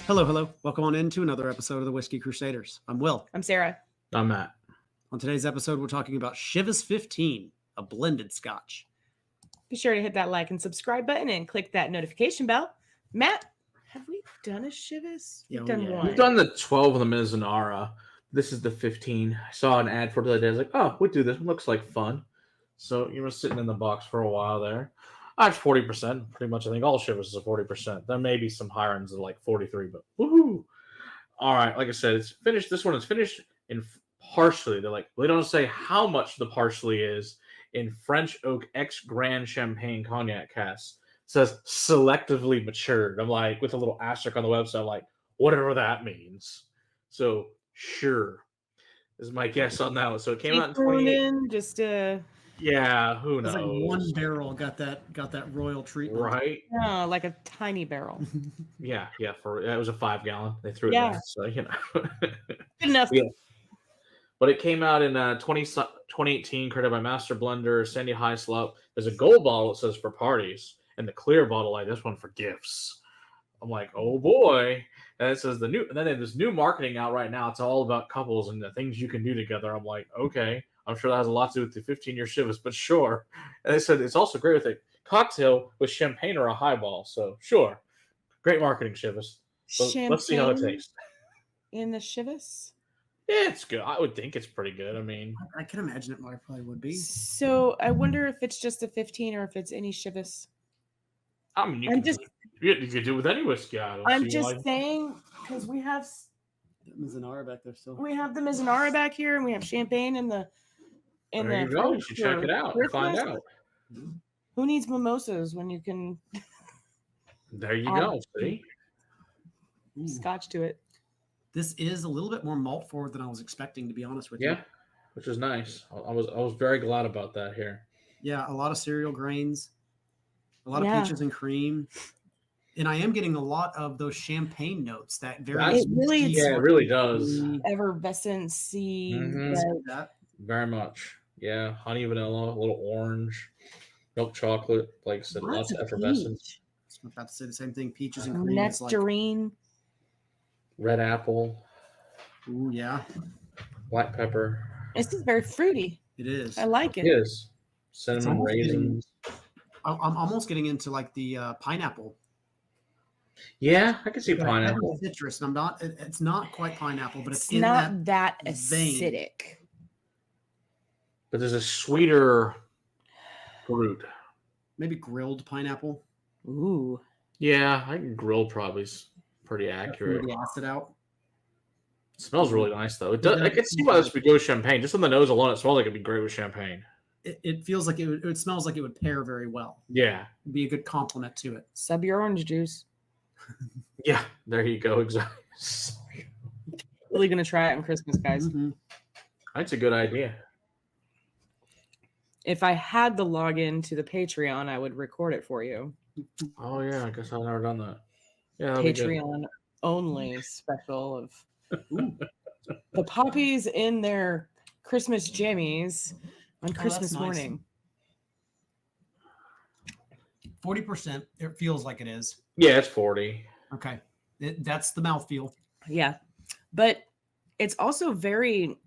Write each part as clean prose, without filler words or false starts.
Hello, hello. Welcome on into another episode of the Whiskey Crusaders. I'm Will. I'm Sarah. I'm Matt. On today's episode, we're talking about Chivas 15, a blended scotch. Be sure to hit that like and subscribe button and click that notification bell. Matt, have we done a Chivas? Yeah, We've done one. We've done the 12 of the Mizunara. This is the 15. I saw an ad for it the other day. I was like, oh, we'll do this. It looks like fun. So you were sitting in the box for a while there. That's 40%. Pretty much, I think all Chivas is a 40%. There may be some higher ends of like 43, but woohoo! All right, like I said, it's finished. This one is finished in partially. They don't say how much the partially is in French oak ex-Grande Champagne Cognac casks. It says selectively matured. I'm like, with a little asterisk on the website, I'm like, whatever that means. So sure is my guess on that one. So it came out in 20. Just Yeah, who knows? Like one barrel got that royal treatment, right? no, like a tiny barrel. Yeah. It was a 5-gallon. They threw it Yeah. in, so you know. Good enough. Yeah. But it came out in 2018, created by Master Blender, Sandy Hyslop. There's a gold bottle that says for parties, and the clear bottle like this one for gifts. I'm like, oh boy. And it says and then there's new marketing out right now. It's all about couples and the things you can do together. I'm like, okay. I'm sure that has a lot to do with the 15-year Chivas, but sure. And they said it's also great with a cocktail with champagne or a highball. So sure. Great marketing, Chivas. So let's see how it tastes. In the Chivas? Yeah, it's good. I would think it's pretty good. I mean, I can imagine it probably would be. So I wonder if it's just a 15 or if it's any Chivas. I mean, you can do it with any whiskey. I'm just saying, because we have Mizunara back there still. We have the Mizunara back here, and we have champagne in the. There you go. You should check it out and find out. Who needs mimosas when you can? There you go. See, Scotch to it. This is a little bit more malt forward than I was expecting, to be honest with you. Yeah, which is nice. I was very glad about that here. Yeah, a lot of cereal grains, a lot of peaches and cream. And I am getting a lot of those champagne notes. It really does. Effervescence-y. Very much. Yeah, honey vanilla, a little orange, milk chocolate. Like I said, lots of effervescence. I was about to say the same thing. Peaches and cream. Nectarine. Red apple. Ooh, yeah. Black pepper. This is very fruity. It is. I like it. It is. Cinnamon raisins. I'm almost getting into like the pineapple. Yeah, I can see pineapple. Citrus. And it's not quite pineapple, but it's not that acidic. Vein. But there's a sweeter fruit. Maybe grilled pineapple. Ooh. Yeah, I think grilled probably is pretty accurate. The acid out. It smells really nice though. I can see why this would go with champagne. Just on the nose alone, it smells like it'd be great with champagne. It feels like it smells like it would pair very well. Yeah. It'd be a good complement to it. Sub your orange juice. Yeah, there you go. Exactly. Really gonna try it on Christmas, guys. Mm-hmm. That's a good idea. If I had the login to the Patreon, I would record it for you. Oh yeah, I guess I've never done that. Yeah, Patreon only special of the poppies in their Christmas jammies on Christmas morning. 40%. It feels like it is. Yeah, it's 40. Okay, that's the mouthfeel. Yeah, but it's also very,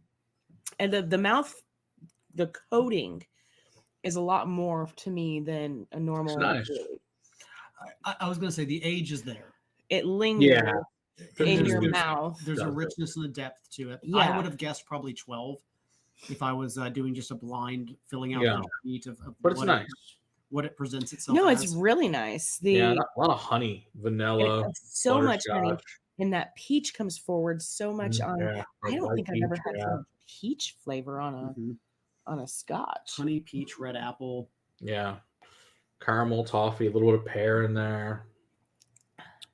and the mouth, the coating is a lot more to me than a normal. Nice. I was going to say the age is there. It lingers in your mouth. There's a richness and a depth to it. Yeah. I would have guessed probably 12 if I was doing just a blind filling out the sheet of but it's nice. What it presents itself No, as. it's really nice. A lot of honey, vanilla, so much honey, and that peach comes forward so much on. Yeah, I don't think I've ever had some peach flavor on a scotch. Honey, peach, red apple. Yeah, caramel, toffee, a little bit of pear in there.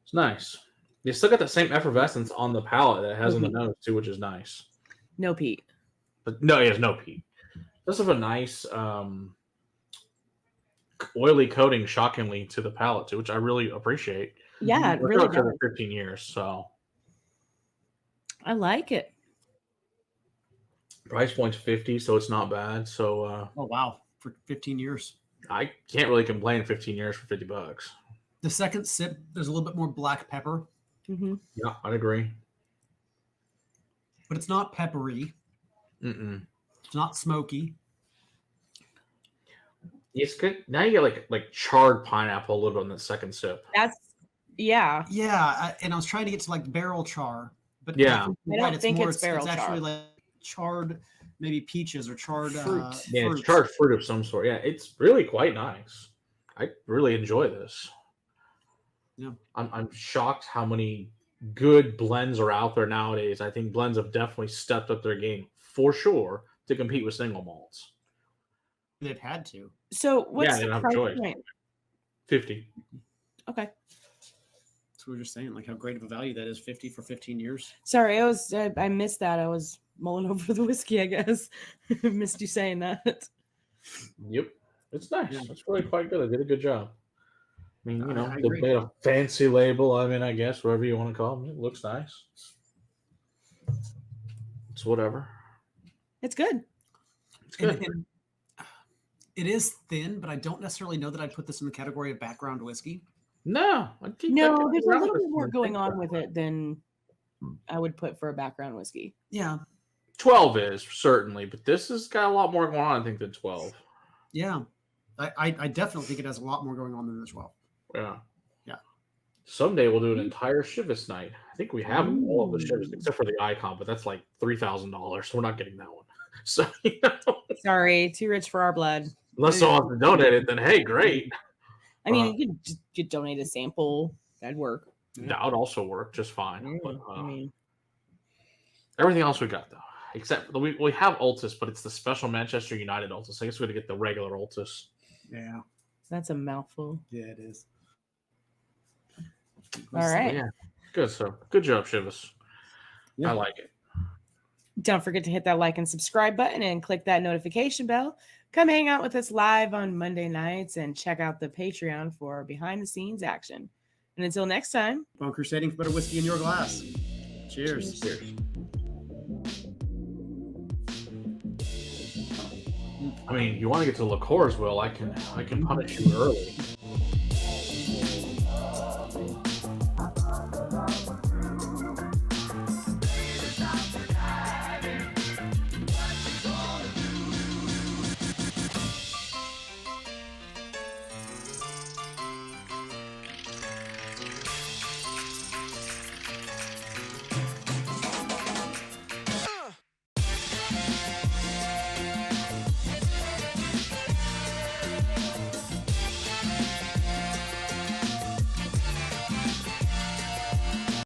It's nice. You still got that same effervescence on the palate that it has on the nose too, which is nice. No peat. But no, it has no peat. This is a nice oily coating, shockingly, to the palate too, which I really appreciate. Yeah, it really does. 15 years, so I like it. Price point's $50, so it's not bad. So oh wow, for 15 years. I can't really complain 15 years for $50. The second sip, there's a little bit more black pepper Mm-hmm. Yeah, I'd agree. But it's not peppery. Mm-mm. It's not smoky. It's good. Now you get like charred pineapple a little bit on the second sip. Yeah. Yeah, and I was trying to get to like barrel char, but Yeah. I don't think it's barrel it's actually char. like charred, maybe peaches or charred Fruit. Yeah, fruits. it's charred fruit of some sort. Yeah, it's really quite nice. I really enjoy this. Yeah. I'm shocked how many good blends are out there nowadays. I think blends have definitely stepped up their game for sure to compete with single malts. They've had to. So what's they the don't have a price choice. point? 50. Okay. That's what we're just saying, like how great of a value that is. 50 for 15 years. Sorry, I missed that. I was mulling over the whiskey, I guess. Missed you saying that. Yep. It's nice. Yeah. It's really quite good. They did a good job. I mean, you know, I they agree. made a fancy label. I mean, I guess whatever you want to call it. It looks nice. It's whatever. It's good. It's good. And it is thin, but I don't necessarily know that I'd put this in the category of background whiskey. No, No, there's a little bit more going on with it than I would put for a background whiskey. Yeah. 12 is certainly, but this has got a lot more going on, I think, than 12. Yeah. I definitely think it has a lot more going on than the 12. Yeah. Yeah. Someday we'll do an entire Chivas night. I think we have all of the Chivas except for the icon, but that's like $3,000, so we're not getting that one. So, you know, Sorry, too rich for our blood. unless someone wants to donate it, then hey, great. I mean, you could just donate a sample. That'd work. That would also work just fine. But, I mean, everything else we got though, except we have Altus, but it's the special Manchester United Altus. I guess we got to get the regular Altus. Yeah. that's a mouthful. Yeah, it is. All right. Yeah. Good. So good job, Chivas. Yeah. I like it. Don't forget to hit that like and subscribe button and click that notification bell. Come hang out with us live on Monday nights and check out the Patreon for behind the scenes action. And until next time, Bone crusading for better whiskey in your glass. Cheers. Cheers. I mean, you want to get to liqueurs, Will? I can punish you early.